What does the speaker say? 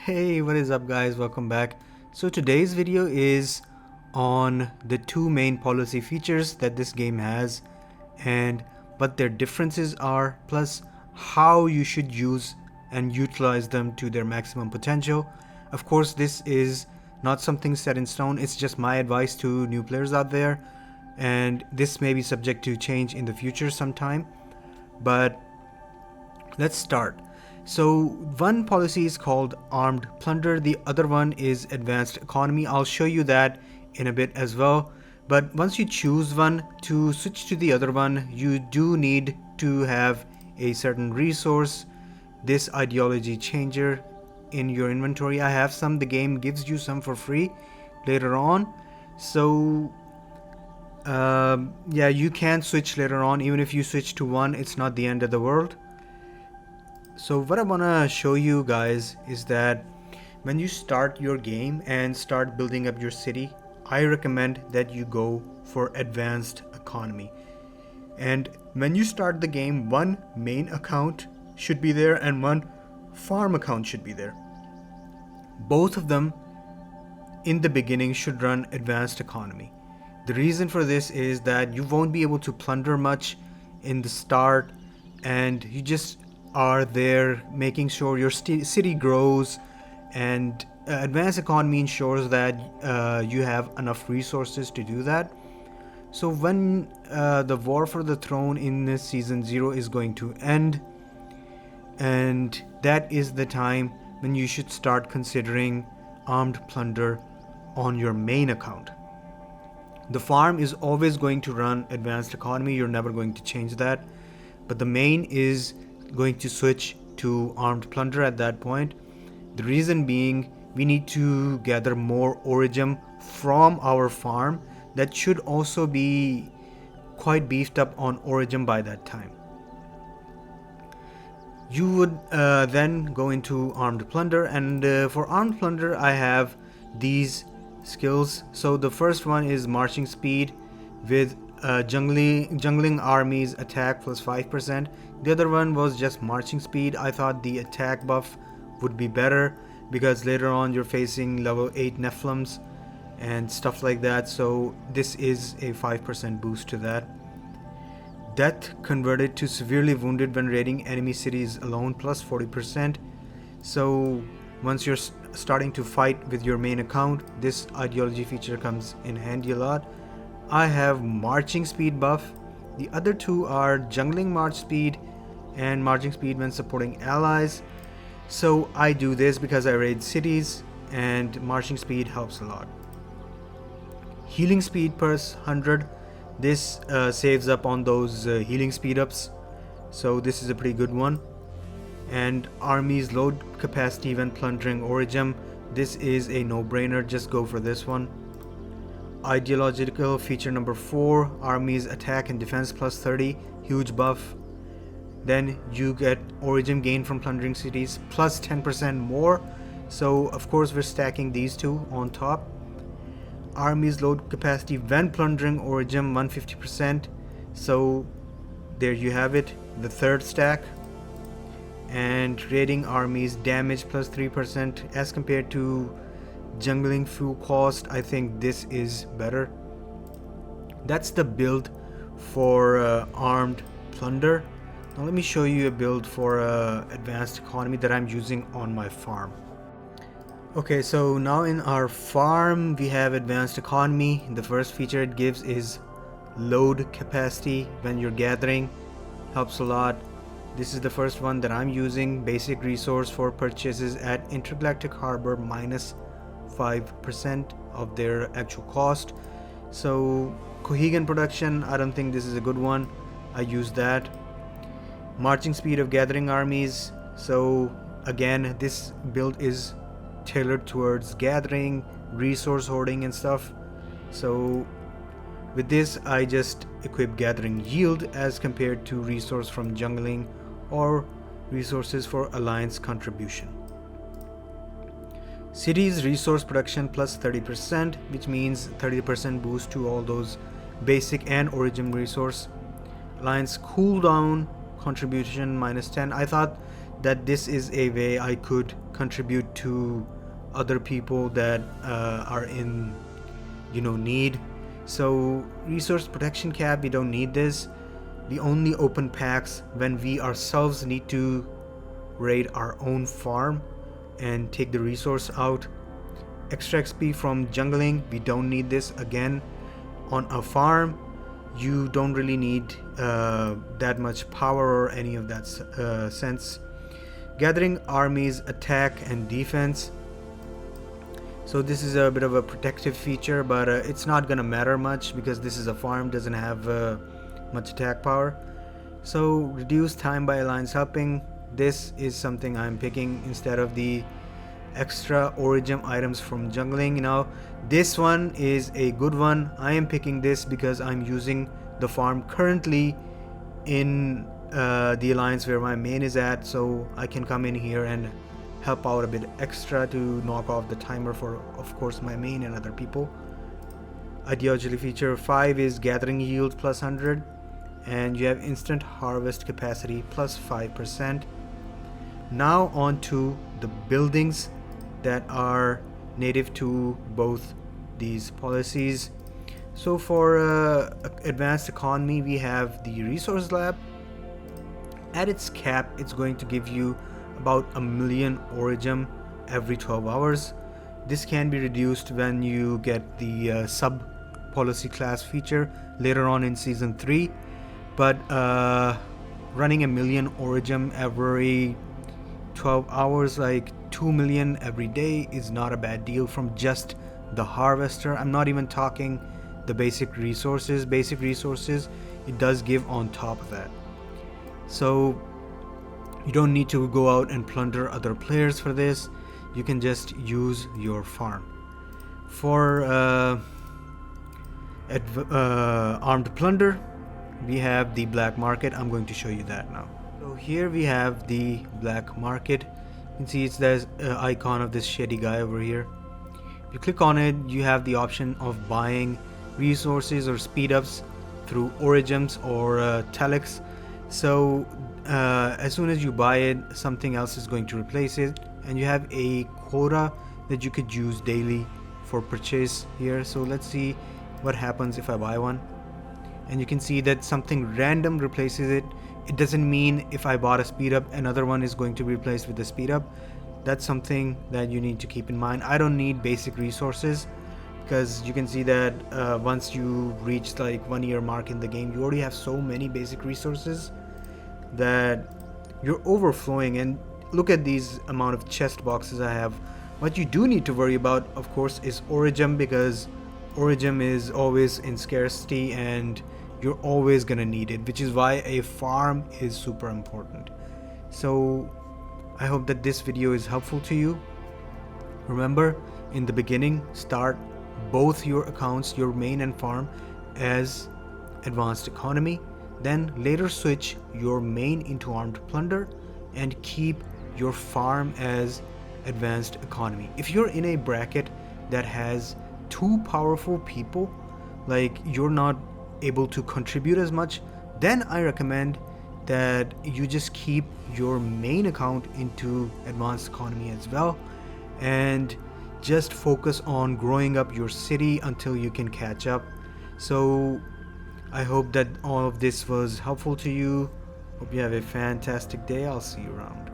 Hey, what is up guys? Welcome back. So today's video is on the two main policy features that this game has and what their differences are, plus how you should use and utilize them to their maximum potential. Of course, this is not something set in stone. It's just my advice to new players out there, and this may be subject to change in the future sometime. But let's start. So one policy is called armed plunder, the other one is advanced economy. I'll show you that in a bit as well. But once you choose one, to switch to the other one, you do need to have a certain resource, this ideology changer, in your inventory. I have some. The game gives you some for free later on. So yeah, you can switch later on. Even if you switch to one, it's not the end of the world. So what I want to show you guys is that when you start your game and start building up your city, I recommend that you go for advanced economy. And when you start the game, one main account should be there and one farm account should be there. Both of them in the beginning should run advanced economy. The reason for this is that you won't be able to plunder much in the start, and you just are there making sure your city grows, and advanced economy ensures that you have enough resources to do that. So when the war for the throne in this season 0 is going to end, and that is the time when you should start considering armed plunder on your main account. The farm is always going to run advanced economy, you're never going to change that, but the main is going to switch to armed plunder at that point. The reason being, we need to gather more origin from our farm. That should also be quite beefed up on origin by that time. You would then go into armed plunder, and for armed plunder I have these skills. So the first one is marching speed with jungling armies attack plus 5%. The other one was just marching speed. I thought the attack buff would be better because later on you're facing level 8 Nephilims and stuff like that, so this is a 5% boost to that. Death converted to severely wounded when raiding enemy cities alone plus 40%. So once you're starting to fight with your main account, this ideology feature comes in handy a lot. I have marching speed buff. The other two are jungling march speed and marching speed when supporting allies. So I do this because I raid cities, and marching speed helps a lot. Healing speed per 100. This saves up on those healing speed ups, so this is a pretty good one. And armies load capacity when plundering origin. This is a no-brainer, just go for this one. Ideological feature number 4, armies attack and defense plus 30, huge buff. Then you get origin gain from plundering cities plus 10% more, so of course we're stacking these two on top. Armies load capacity when plundering origin 150%, so there you have it, the third stack. And raiding armies damage plus 3% as compared to jungling full cost. I think this is better. That's the build for armed plunder. Now let me show you a build for advanced economy that I'm using on my farm. Okay, so now in our farm we have advanced economy. The first feature it gives is load capacity when you're gathering, helps a lot. This is the first one that I'm using. Basic resource for purchases at Intergalactic Harbor minus 5% of their actual cost. So Cohegan production, I don't think this is a good one. I use that. Marching speed of gathering armies. So again, this build is tailored towards gathering, resource hoarding and stuff. So with this I just equip gathering yield as compared to resource from jungling or resources for alliance contribution. Cities resource production plus 30%, which means 30% boost to all those basic and origin resource. Alliance cooldown contribution minus 10. I thought that this is a way I could contribute to other people that are in need. So resource protection cap, we don't need this. We only open packs when we ourselves need to raid our own farm and take the resource out. Extra XP from jungling, we don't need this. Again, on a farm you don't really need that much power or any of that sense. Gathering armies, attack and defense. So this is a bit of a protective feature, but it's not gonna matter much because this is a farm, doesn't have much attack power. So reduce time by alliance helping, this is something I'm picking instead of the extra origin items from jungling. This one is a good one. I am picking this because I'm using the farm currently in the alliance where my main is at, so I can come in here and help out a bit extra to knock off the timer for, of course, my main and other people. Ideology feature 5 is gathering yield plus 100, and you have instant harvest capacity plus 5%. Now on to the buildings that are native to both these policies. So for advanced economy, we have the resource lab. At its cap, it's going to give you about 1 million origin every 12 hours. This can be reduced when you get the sub policy class feature later on in season 3, but running 1 million origin every 12 hours, like 2 million every day, is not a bad deal from just the harvester. I'm not even talking the basic resources. Basic resources it does give on top of that, so you don't need to go out and plunder other players for this. You can just use your farm. For armed plunder, we have the black market. I'm going to show you that now. So here we have the black market. You can see it's the icon of this shady guy over here. If you click on it, you have the option of buying resources or speed ups through origins or telex. So as soon as you buy it, something else is going to replace it, and you have a quota that you could use daily for purchase here. So let's see what happens if I buy one, and you can see that something random replaces it. It doesn't mean if I bought a speed up, another one is going to be replaced with the speed up. That's something that you need to keep in mind. I don't need basic resources because you can see that once you reach like 1 year mark in the game, you already have so many basic resources that you're overflowing. And look at these amount of chest boxes I have. What you do need to worry about, of course, is origin, because origin is always in scarcity and you're always gonna need it, which is why a farm is super important. So I hope that this video is helpful to you. Remember, in the beginning, start both your accounts, your main and farm, as advanced economy. Then later switch your main into armed plunder and keep your farm as advanced economy. If you're in a bracket that has too powerful people, like you're not able to contribute as much, then I recommend that you just keep your main account into advanced economy as well, and just focus on growing up your city until you can catch up. So I hope that all of this was helpful to you. Hope you have a fantastic day. I'll see you around.